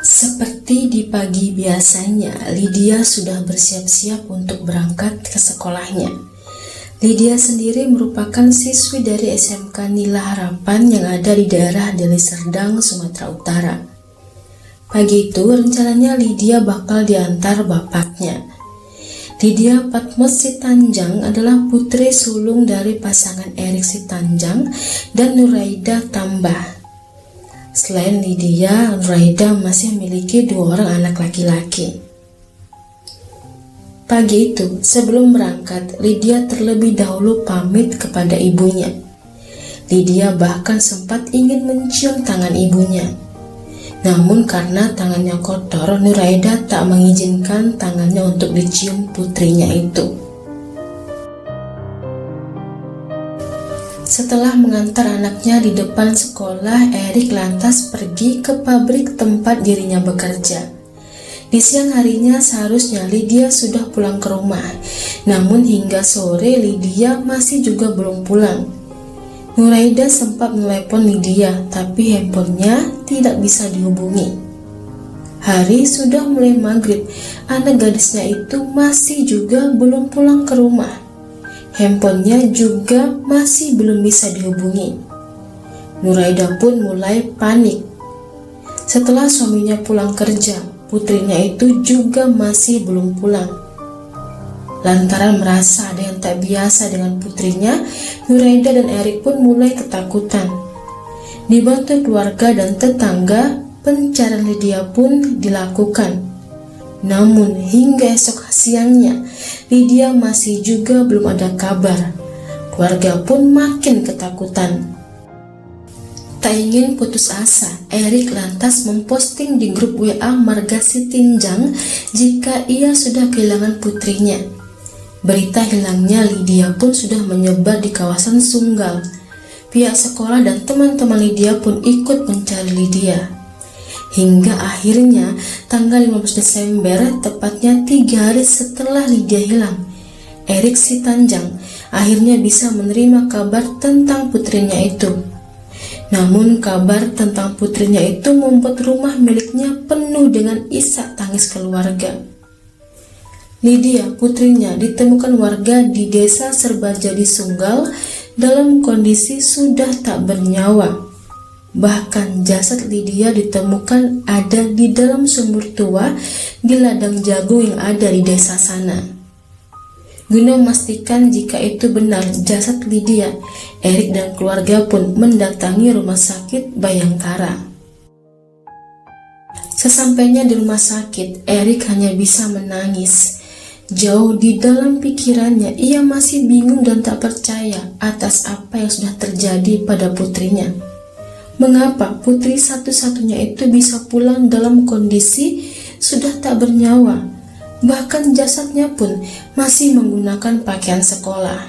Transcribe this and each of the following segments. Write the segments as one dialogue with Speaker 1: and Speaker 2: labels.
Speaker 1: Seperti di pagi biasanya, Lydia sudah bersiap-siap untuk berangkat ke sekolahnya. Lydia sendiri merupakan siswi dari SMK Nila Harapan yang ada di daerah Deli Serdang, Sumatera Utara. Pagi itu rencananya Lydia bakal diantar bapaknya. Lydia Patmos Sitanjang adalah putri sulung dari pasangan Erik Sitanjang dan Nuraida Tambah. Selain Lydia, Nuraida masih memiliki 2 orang anak laki-laki. Pagi itu, sebelum berangkat, Lydia terlebih dahulu pamit kepada ibunya. Lydia bahkan sempat ingin mencium tangan ibunya. Namun karena tangannya kotor, Nuraida tak mengizinkan tangannya untuk dicium putrinya itu. Setelah mengantar anaknya di depan sekolah, Erik lantas pergi ke pabrik tempat dirinya bekerja. Di siang harinya seharusnya Lydia sudah pulang ke rumah, namun hingga sore Lydia masih juga belum pulang. Nuraida sempat menelepon Lydia, tapi handphonenya tidak bisa dihubungi. Hari sudah mulai maghrib, anak gadisnya itu masih juga belum pulang ke rumah. Handphonenya juga masih belum bisa dihubungi. Nuraida pun mulai panik. Setelah suaminya pulang kerja, putrinya itu juga masih belum pulang. Lantaran merasa ada yang tak biasa dengan putrinya, Nuraida dan Erik pun mulai ketakutan. Dibantu keluarga dan tetangga, pencarian Lydia pun dilakukan. Namun hingga esok siangnya, Lydia masih juga belum ada kabar. Keluarga pun makin ketakutan. Tak ingin putus asa, Erik lantas memposting di grup WA Marga Sitinjang jika ia sudah kehilangan putrinya. Berita hilangnya Lydia pun sudah menyebar di kawasan Sunggal. Pihak sekolah dan teman-teman Lydia pun ikut mencari Lydia. Hingga akhirnya tanggal 15 Desember, tepatnya 3 hari setelah Lydia hilang, Erik Sitanjang akhirnya bisa menerima kabar tentang putrinya itu. Namun kabar tentang putrinya itu membuat rumah miliknya penuh dengan isak tangis keluarga. Lydia, putrinya, ditemukan warga di desa Serbajadi Sunggal dalam kondisi sudah tak bernyawa. Bahkan jasad Lydia ditemukan ada di dalam sumur tua di ladang jagung yang ada di desa sana. Guna memastikan jika itu benar jasad Lydia, Erik dan keluarga pun mendatangi rumah sakit Bayangkara. Sesampainya di rumah sakit, Erik hanya bisa menangis. Jauh di dalam pikirannya, ia masih bingung dan tak percaya atas apa yang sudah terjadi pada putrinya. Mengapa putri satu-satunya itu bisa pulang dalam kondisi sudah tak bernyawa? Bahkan jasadnya pun masih menggunakan pakaian sekolah.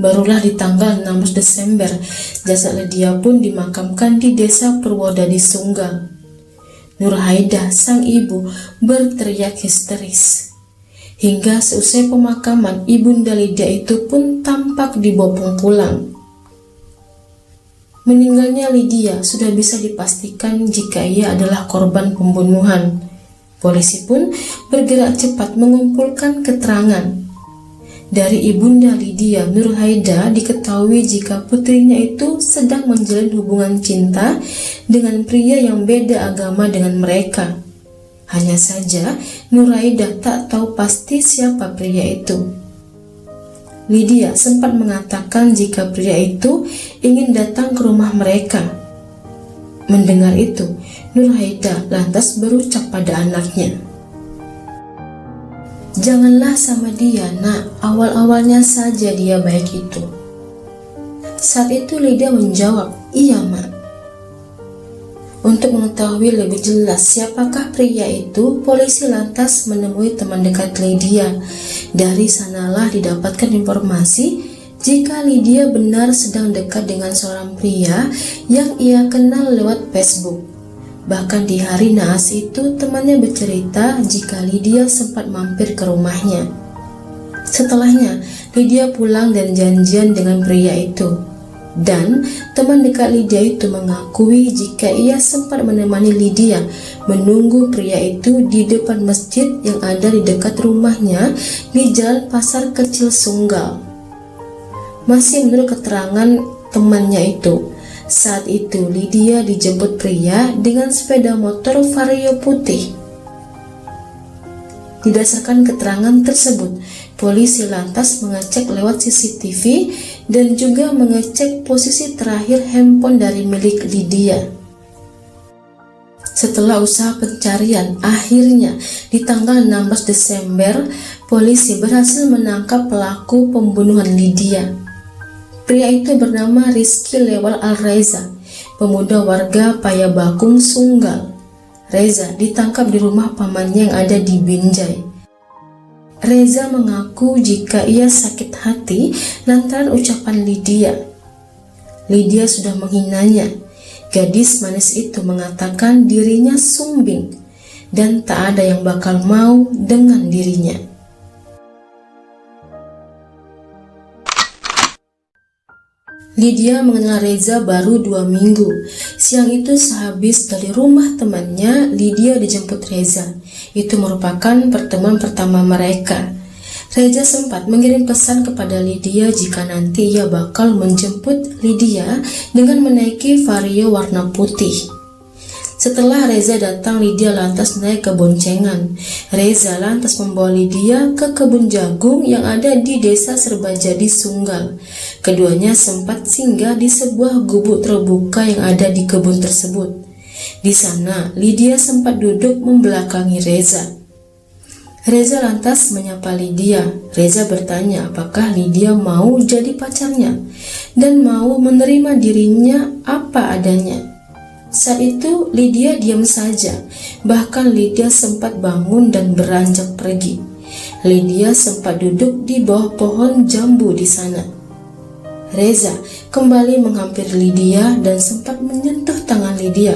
Speaker 1: Barulah di tanggal 16 Desember, jasad Lydia pun dimakamkan di desa Purwodadi Sunggal. Nurhaida, sang ibu, berteriak histeris. Hingga seusai pemakaman, ibunda Lydia itu pun tampak dibopong pulang. Meninggalnya Lydia sudah bisa dipastikan jika ia adalah korban pembunuhan. Polisi pun bergerak cepat mengumpulkan keterangan. Dari ibunda Lydia, Nurhaida, diketahui jika putrinya itu sedang menjalin hubungan cinta dengan pria yang beda agama dengan mereka. Hanya saja Nurhaida tak tahu pasti siapa pria itu. Lydia sempat mengatakan jika pria itu ingin datang ke rumah mereka. Mendengar itu, Nurhaida lantas berucap pada anaknya, "Janganlah sama dia, nak. Awal-awalnya saja dia baik itu." Saat itu Lydia menjawab, "Iya, mak." Untuk mengetahui lebih jelas siapakah pria itu, polisi lantas menemui teman dekat Lydia. Dari sanalah didapatkan informasi jika Lydia benar sedang dekat dengan seorang pria yang ia kenal lewat Facebook. Bahkan di hari naas itu, temannya bercerita jika Lydia sempat mampir ke rumahnya. Setelahnya, Lydia pulang dan janjian dengan pria itu. Dan teman dekat Lydia itu mengakui jika ia sempat menemani Lydia menunggu pria itu di depan masjid yang ada di dekat rumahnya di Jalan Pasar Kecil Sunggal. Masih menurut keterangan temannya itu, saat itu Lydia dijemput pria dengan sepeda motor Vario putih. Didasarkan keterangan tersebut, polisi lantas mengecek lewat CCTV dan juga mengecek posisi terakhir handphone dari milik Lydia. Setelah usaha pencarian, akhirnya di tanggal 16 Desember, polisi berhasil menangkap pelaku pembunuhan Lydia. Pria itu bernama Rizky Lewal Al-Reza, pemuda warga Payabakung Sunggal. Reza ditangkap di rumah pamannya yang ada di Binjai. Reza mengaku jika ia sakit hati lantaran ucapan Lydia. Lydia sudah menghinanya. Gadis manis itu mengatakan dirinya sumbing dan tak ada yang bakal mau dengan dirinya. Lydia mengenal Reza baru 2 minggu. Siang itu sehabis dari rumah temannya, Lydia dijemput Reza. Itu merupakan pertemuan pertama mereka. Reza sempat mengirim pesan kepada Lydia jika nanti ia bakal menjemput Lydia dengan menaiki Vario warna putih. Setelah Reza datang, Lydia lantas naik ke boncengan. Reza lantas membawa Lydia ke kebun jagung yang ada di Desa Serbajadi Sunggal. Keduanya sempat singgah di sebuah gubuk terbuka yang ada di kebun tersebut. Di sana, Lydia sempat duduk membelakangi Reza. Reza lantas menyapa Lydia. Reza bertanya apakah Lydia mau jadi pacarnya dan mau menerima dirinya apa adanya. Saat itu Lydia diam saja, bahkan Lydia sempat bangun dan beranjak pergi. Lydia sempat duduk di bawah pohon jambu di sana. Reza kembali menghampiri Lydia dan sempat menyentuh tangan Lydia.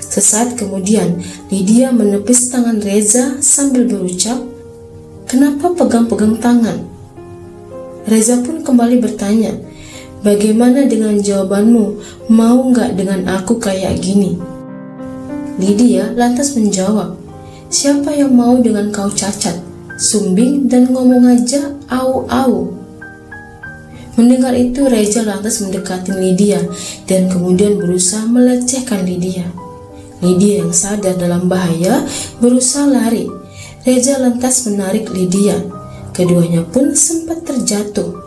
Speaker 1: Sesaat kemudian, Lydia menepis tangan Reza sambil berucap, "Kenapa pegang-pegang tangan?" Reza pun kembali bertanya, "Bagaimana dengan jawabanmu? Mau nggak dengan aku kayak gini?" Lydia lantas menjawab, "Siapa yang mau dengan kau cacat, sumbing dan ngomong aja au-au?" Mendengar itu, Reza lantas mendekati Lydia dan kemudian berusaha melecehkan Lydia. Lydia yang sadar dalam bahaya berusaha lari. Reza lantas menarik Lydia. Keduanya pun sempat terjatuh.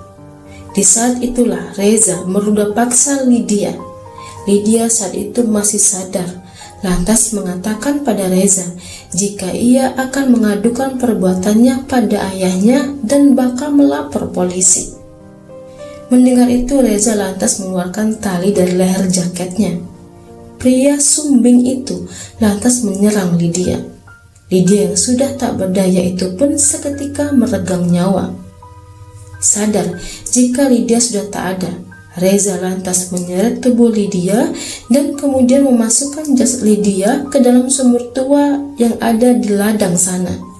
Speaker 1: Di saat itulah Reza merudah paksa Lydia. Lydia saat itu masih sadar, lantas mengatakan pada Reza jika ia akan mengadukan perbuatannya pada ayahnya dan bakal melapor polisi. Mendengar itu, Reza lantas mengeluarkan tali dari leher jaketnya. Pria sumbing itu lantas menyerang Lydia. Lydia yang sudah tak berdaya itu pun seketika meregang nyawa. Sadar jika Lydia sudah tak ada, Reza lantas menyeret tubuh Lydia dan kemudian memasukkan jasad Lydia ke dalam sumur tua yang ada di ladang sana.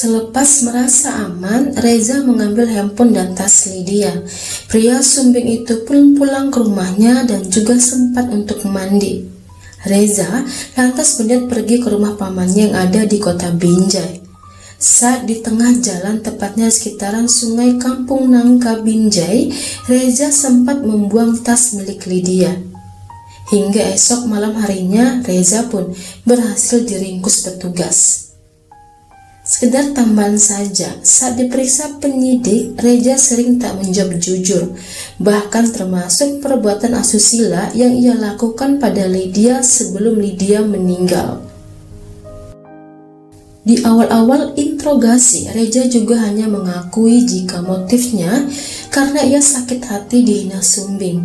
Speaker 1: Selepas merasa aman, Reza mengambil handphone dan tas Lydia. Pria sumbing itu pun pulang ke rumahnya dan juga sempat untuk mandi. Reza lantas kemudian pergi ke rumah pamannya yang ada di kota Binjai. Saat di tengah jalan, tepatnya sekitaran sungai Kampung Nangka Binjai, Reza sempat membuang tas milik Lydia. Hingga esok malam harinya, Reza pun berhasil diringkus petugas. Sekedar tambahan saja, saat diperiksa penyidik, Reza sering tak menjawab jujur, bahkan termasuk perbuatan asusila yang ia lakukan pada Lydia sebelum Lydia meninggal. Di awal-awal interogasi, Reza juga hanya mengakui jika motifnya karena ia sakit hati dihina sumbing.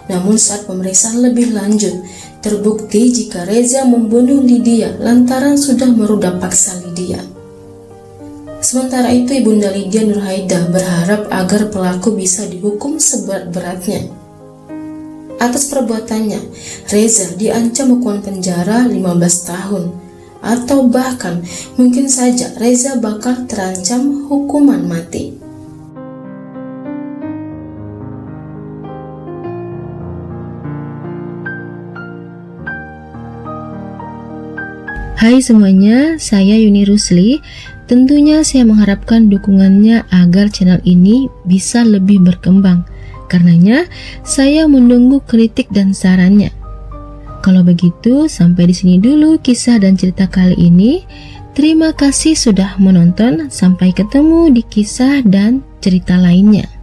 Speaker 1: Namun saat pemeriksaan lebih lanjut, terbukti jika Reza membunuh Lydia lantaran sudah merudah paksa Lydia. Sementara itu, Ibunda Lydia Nurhaida berharap agar pelaku bisa dihukum seberat-beratnya. Atas perbuatannya, Reza diancam hukuman penjara 15 tahun. atau bahkan mungkin saja Reza bakal terancam hukuman mati.
Speaker 2: Hai semuanya, saya Yuni Rusli. Tentunya saya mengharapkan dukungannya agar channel ini bisa lebih berkembang. Karenanya, saya menunggu kritik dan sarannya. Kalau begitu, sampai di sini dulu kisah dan cerita kali ini. Terima kasih sudah menonton. Sampai ketemu di kisah dan cerita lainnya.